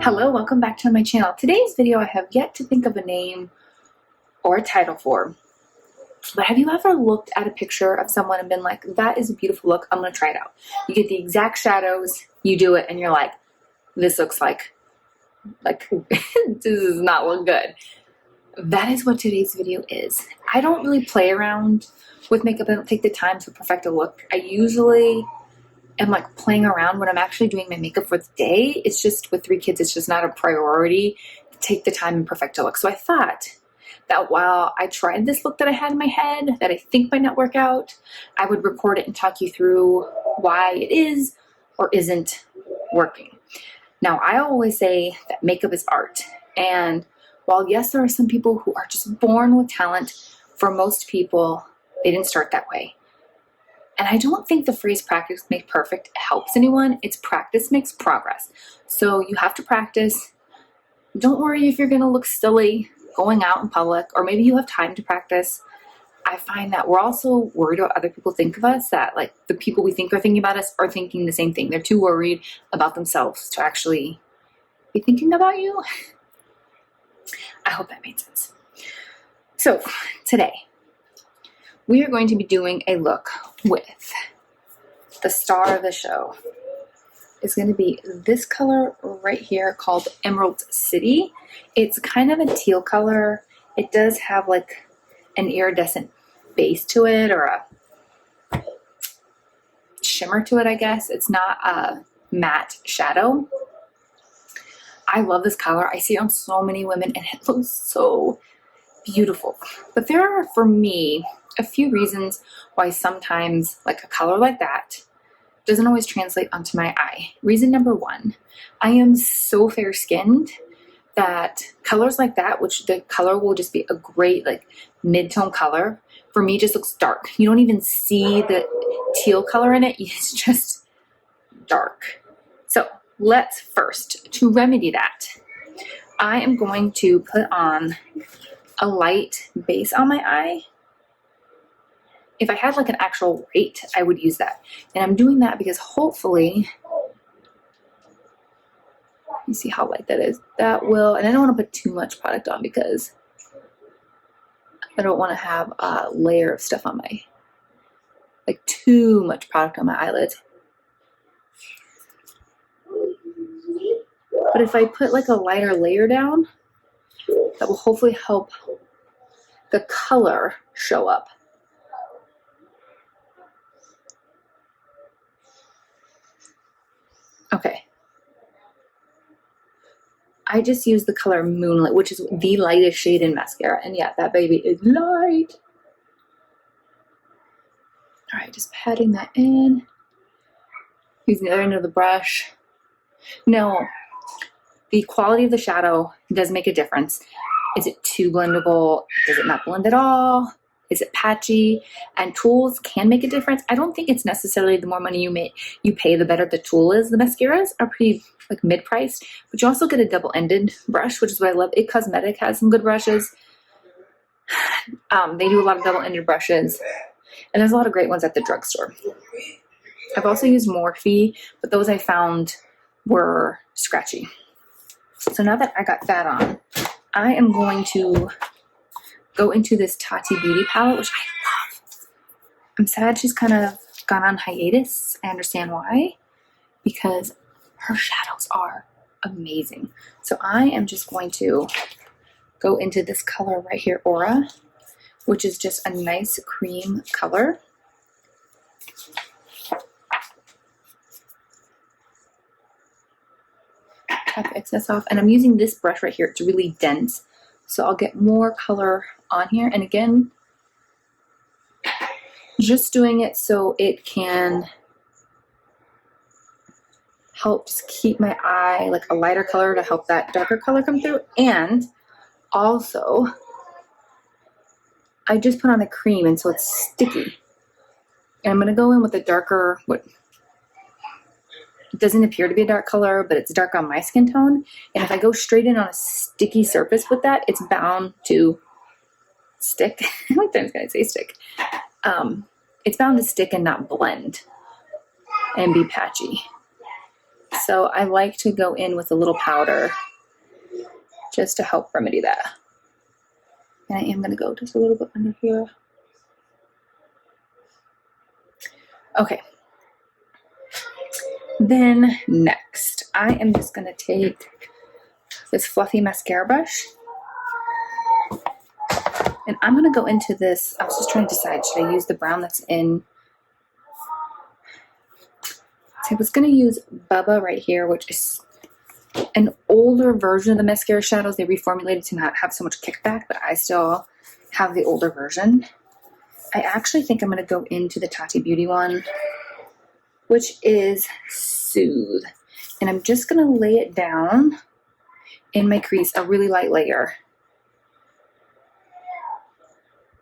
Hello, welcome back to my channel. Today's video I have yet to think of a name or a title for, but have you ever looked at a picture of someone and been like, that is a beautiful look, I'm gonna try it out. You get the exact shadows, you do it, and you're like, this looks like this does not look good. That is what today's video is. I don't really play around with makeup. I don't take the time to perfect a look. I usually am like playing around when I'm actually doing my makeup for the day. It's just with 3 kids, it's just not a priority to take the time and perfect a look. So I thought that while I tried this look that I had in my head that I think might not work out, I would record it and talk you through why it is or isn't working. Now, I always say that makeup is art. And while yes, there are some people who are just born with talent, for most people, they didn't start that way. And I don't think the phrase practice makes perfect helps anyone. It's practice makes progress. So you have to practice. Don't worry if you're gonna look silly going out in public, or maybe you have time to practice. I find that we're also worried what other people think of us, that like the people we think are thinking about us are thinking the same thing. They're too worried about themselves to actually be thinking about you. I hope that made sense. So today, we are going to be doing a look with the star of the show. It's going to be this color right here called Emerald City. It's kind of a teal color. It does have like an iridescent base to it, or a shimmer to it, I guess. It's not a matte shadow. I love this color. I see it on so many women and it looks so beautiful. But there are, for me, a few reasons why sometimes like a color like that doesn't always translate onto my eye. Reason number 1, I am so fair-skinned that colors like that, which the color will just be a great like mid-tone color, for me just looks dark. You don't even see the teal color in it. It's just dark. So let's first, to remedy that, I am going to put on a light base on my eye. If I had like an actual weight, I would use that. And I'm doing that because hopefully, you see how light that is. That will, and I don't want to put too much product on because I don't want to have a layer of stuff on my, like too much product on my eyelids. But if I put like a lighter layer down, that will hopefully help the color show up. Okay. I just use the color Moonlit, which is the lightest shade in mascara. And yeah, that baby is light. All right, just patting that in. Using the other end of the brush. Now, the quality of the shadow does make a difference. Is it too blendable? Does it not blend at all? Is it patchy? And tools can make a difference. I don't think it's necessarily the more money you pay, the better the tool is. The mascaras are pretty like mid-priced, but you also get a double-ended brush, which is what I love. It Cosmetic has some good brushes. They do a lot of double-ended brushes, and there's a lot of great ones at the drugstore. I've also used Morphe, but those I found were scratchy. So now that I got that on, I am going to go into this Tati Beauty palette, which I love. I'm sad she's kind of gone on hiatus. I understand why, because her shadows are amazing. So I am just going to go into this color right here, Aura, which is just a nice cream color. Tap the excess off, and I'm using this brush right here. It's really dense, so I'll get more color on here. And again, just doing it so it can help just keep my eye like a lighter color to help that darker color come through. And also, I just put on a cream, and so it's sticky. And I'm gonna go in with a darker, what it doesn't appear to be a dark color, but it's dark on my skin tone. And if I go straight in on a sticky surface with that, it's bound to stick. How many times can I say stick? It's bound to stick and not blend and be patchy. So I like to go in with a little powder just to help remedy that. And I am going to go just a little bit under here. Okay. Then next, I am just going to take this fluffy mascara brush. And I'm going to go into this. I was just trying to decide, should I use the brown that's in? So I was going to use Bubba right here, which is an older version of the mascara shadows. They reformulated to not have so much kickback, but I still have the older version. I actually think I'm going to go into the Tati Beauty one, which is Soothe. And I'm just going to lay it down in my crease, a really light layer.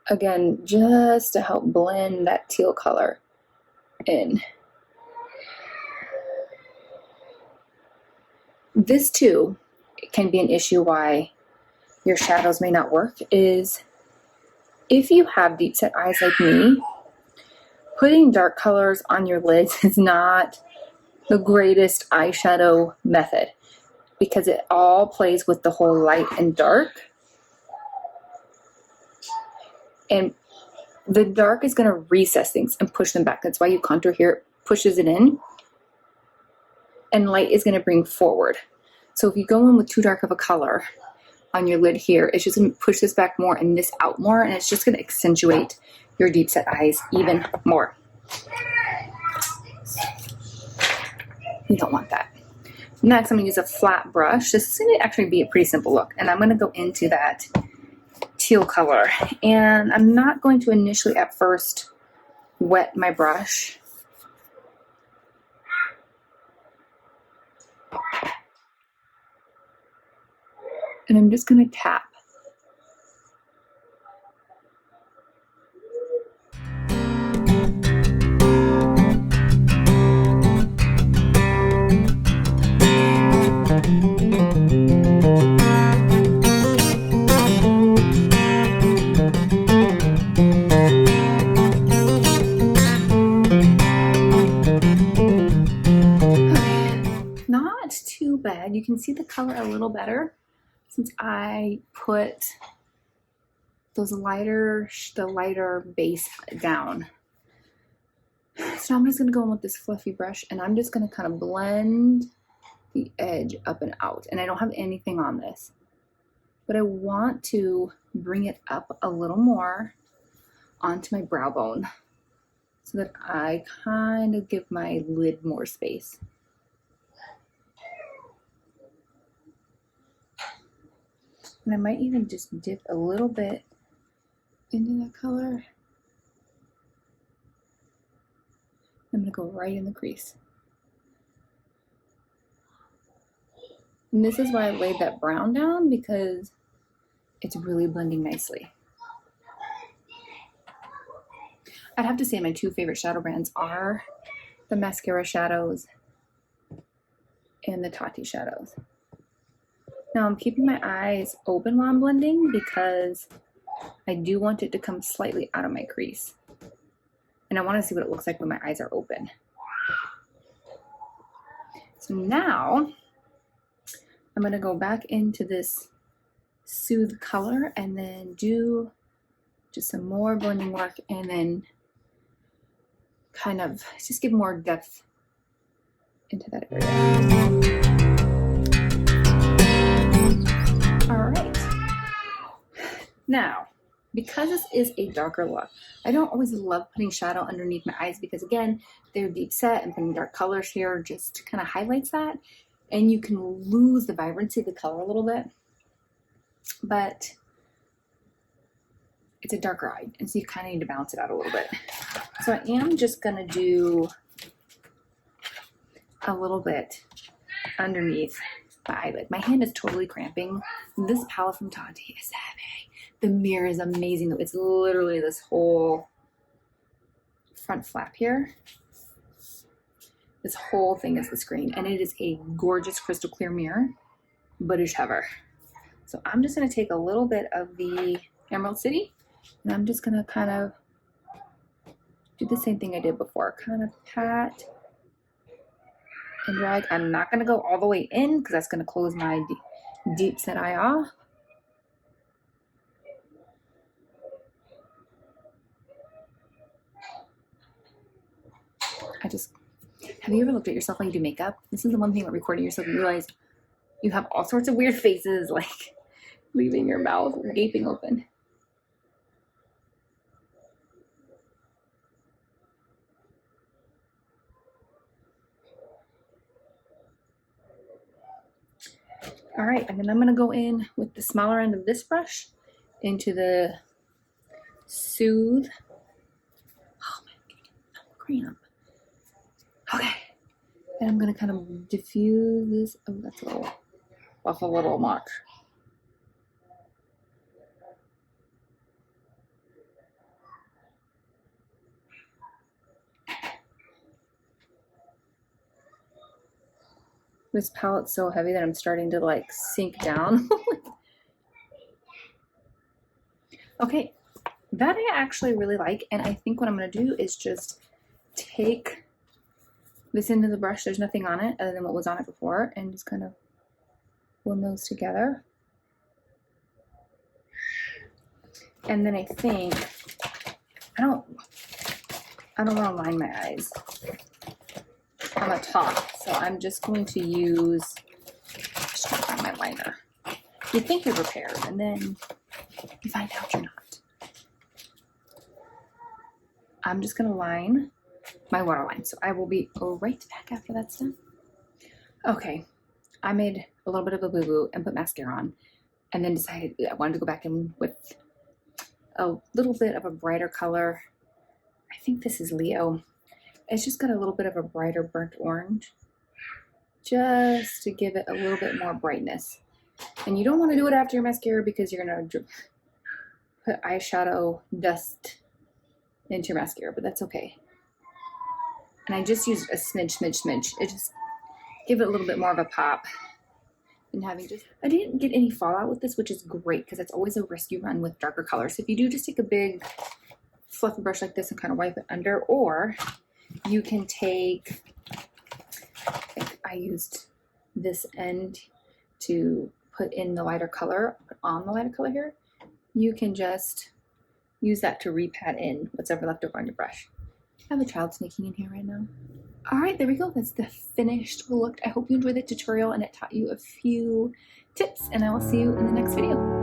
Again, just to help blend that teal color in. This too can be an issue why your shadows may not work, is if you have deep set eyes like me, putting dark colors on your lids is not the greatest eyeshadow method because it all plays with the whole light and dark. And the dark is going to recess things and push them back. That's why you contour here, it pushes it in. And light is going to bring forward. So if you go in with too dark of a color on your lid here, it's just going to push this back more and this out more, and it's just going to accentuate your deep set eyes even more. You don't want that. Next, I'm going to use a flat brush. This is going to actually be a pretty simple look, and I'm going to go into that teal color. And I'm not going to initially at first wet my brush. And I'm just going to tap. Not too bad. You can see the color a little better since I put those the lighter base down. So I'm just going to go in with this fluffy brush, and I'm just going to kind of blend the edge up and out. And I don't have anything on this, but I want to bring it up a little more onto my brow bone so that I kind of give my lid more space. And I might even just dip a little bit into that color. I'm going to go right in the crease. And this is why I laid that brown down, because it's really blending nicely. I'd have to say my two favorite shadow brands are the mascara shadows and the Tati shadows. Now I'm keeping my eyes open while I'm blending because I do want it to come slightly out of my crease. And I want to see what it looks like when my eyes are open. So now I'm going to go back into this Soothe color and then do just some more blending work and then kind of just give more depth into that area. All right. Now, because this is a darker look, I don't always love putting shadow underneath my eyes because, again, they're deep set, and putting dark colors here just kind of highlights that, and you can lose the vibrancy of the color a little bit. But it's a darker eye, and so you kind of need to balance it out a little bit. So I am just going to do a little bit underneath my eyelid. My hand is totally cramping. This palette from Tati is heavy. The mirror is amazing though. It's literally this whole front flap here. This whole thing is the screen, and it is a gorgeous crystal clear mirror, but it's heavy. So I'm just going to take a little bit of the Emerald City, and I'm just going to kind of do the same thing I did before. Kind of pat and drag. I'm not going to go all the way in because that's going to close my deep set eye off. Have you ever looked at yourself when you do makeup? This is the one thing about recording yourself. You realize you have all sorts of weird faces, like leaving your mouth gaping open. All right, and then I'm gonna go in with the smaller end of this brush into the Soothe. Oh my God, crayon. Okay, and I'm gonna kind of diffuse this. Oh, that's a little much. This palette's so heavy that I'm starting to like sink down. Okay, that I actually really like, and I think what I'm gonna do is just take this into the brush. There's nothing on it other than what was on it before, and just kind of blend those together. And then I think I don't want to line my eyes on the top, so I'm just going to use, just trying to find my liner. You think you're prepared, and then you find out you're not. I'm just going to line my waterline, so I will be right back after that's done. Okay, I made a little bit of a boo-boo and put mascara on, and then decided I wanted to go back in with a little bit of a brighter color. I think this is Leo. It's just got a little bit of a brighter burnt orange, just to give it a little bit more brightness. And you don't want to do it after your mascara because you're going to put eyeshadow dust into your mascara, but that's okay. And I just used a smidge. It just give it a little bit more of a pop. And I didn't get any fallout with this, which is great because it's always a risk you run with darker colors. So if you do, just take a big fluffy brush like this and kind of wipe it under, or you can take, I used this end to put in the lighter color, put on the lighter color here. You can just use that to repat in what's ever left over on your brush. I have a child sneaking in here right now. All right, there we go. That's the finished look. I hope you enjoyed the tutorial and it taught you a few tips, and I will see you in the next video.